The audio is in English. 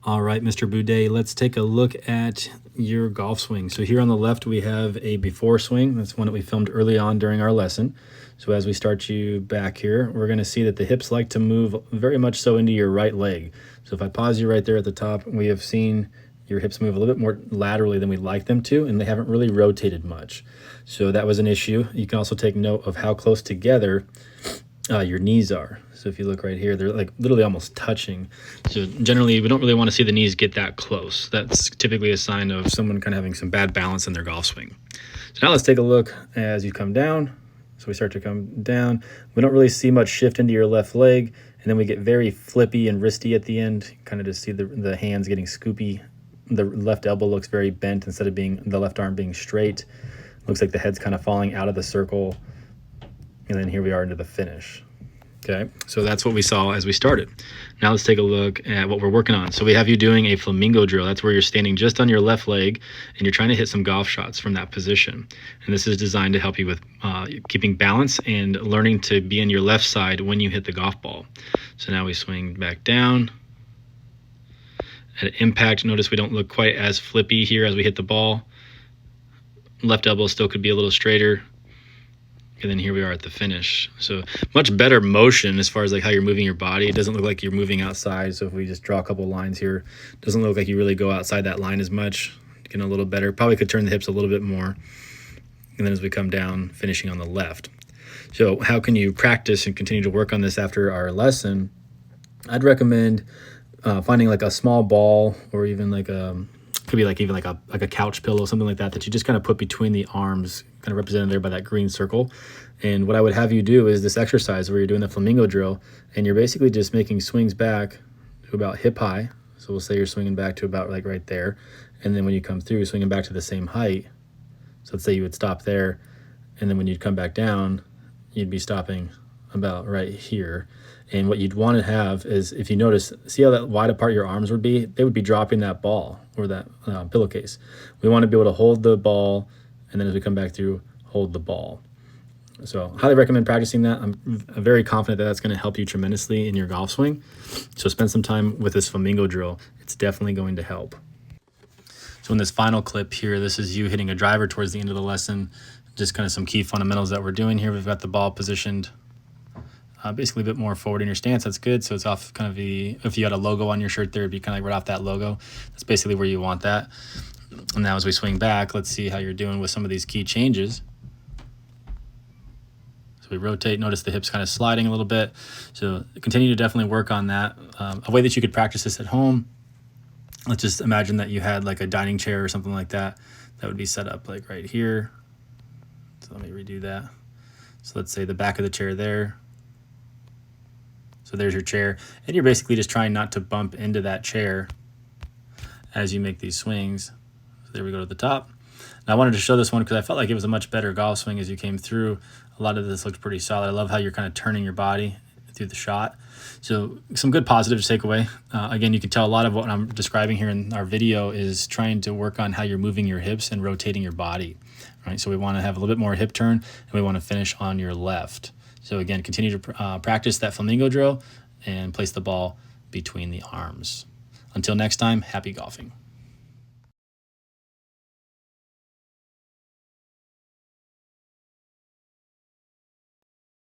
All right, Mr. Buday, let's take a look at your golf swing. So here on the left, we have a before swing. That's one that we filmed early on during our lesson. So as we start you back here, we're going to see that the hips like to move very much so into your right leg. So if I pause you right there at the top, we have seen your hips move a little bit more laterally than we'd like them to, and they haven't really rotated much. So that was an issue. You can also take note of how close together your knees are. So if you look right here, they're like literally almost touching. So generally, we don't really want to see the knees get that close. That's typically a sign of someone kind of having some bad balance in their golf swing. So now let's take a look as you come down. So we start to come down. We don't really see much shift into your left leg, and then we get very flippy and wristy at the end. Kind of just see the hands getting scoopy. The left elbow looks very bent instead of being the left arm being straight. Looks like the head's kind of falling out of the circle. And then here we are into the finish. Okay, so that's what we saw as we started. Now let's take a look at what we're working on. So we have you doing a flamingo drill. That's where you're standing just on your left leg and you're trying to hit some golf shots from that position. And this is designed to help you with keeping balance and learning to be on your left side when you hit the golf ball. So now we swing back down. At impact, notice we don't look quite as flippy here as we hit the ball. Left elbow still could be a little straighter. And then here we are at the finish. So much better motion as far as like how you're moving your body. It doesn't look like you're moving outside. So if we just draw a couple lines here, it doesn't look like you really go outside that line as much. Getting a little better. Probably could turn the hips a little bit more. And then as we come down, finishing on the left. So how can you practice and continue to work on this after our lesson? I'd recommend finding like a small ball, or even like could be like even like a couch pillow, something like that you just kind of put between the arms, kind of represented there by that green circle. And what I would have you do is this exercise where you're doing the flamingo drill, and you're basically just making swings back to about hip high. So we'll say you're swinging back to about like right there, and then when you come through, swinging back to the same height. So let's say you would stop there, and then when you'd come back down, you'd be stopping about right here. And what you'd want to have is, if you notice, see how that wide apart your arms would be? They would be dropping that ball or that pillowcase. We want to be able to hold the ball, and then as we come back through, hold the ball. So highly recommend practicing that. I'm very confident that that's going to help you tremendously in your golf swing. So spend some time with this flamingo drill. It's definitely going to help. So in this final clip here, this is you hitting a driver towards the end of the lesson. Just kind of some key fundamentals that we're doing here. We've got the ball positioned basically a bit more forward in your stance. That's good. So it's off kind of the, if you had a logo on your shirt there, it'd be kind of like right off that logo. That's basically where you want that. And now as we swing back, let's see how you're doing with some of these key changes. So we rotate, notice the hips kind of sliding a little bit. So continue to definitely work on that. A way that you could practice this at home, let's just imagine that you had like a dining chair or something like that. That would be set up like right here. So let me redo that. So let's say the back of the chair there. So there's your chair, and you're basically just trying not to bump into that chair as you make these swings. So there we go to the top. Now I wanted to show this one because I felt like it was a much better golf swing as you came through. A lot of this looked pretty solid. I love how you're kind of turning your body through the shot. So some good positives to take away. Again, you can tell a lot of what I'm describing here in our video is trying to work on how you're moving your hips and rotating your body. Right? So we want to have a little bit more hip turn, and we want to finish on your left. So again, continue to practice that flamingo drill and place the ball between the arms. Until next time, happy golfing.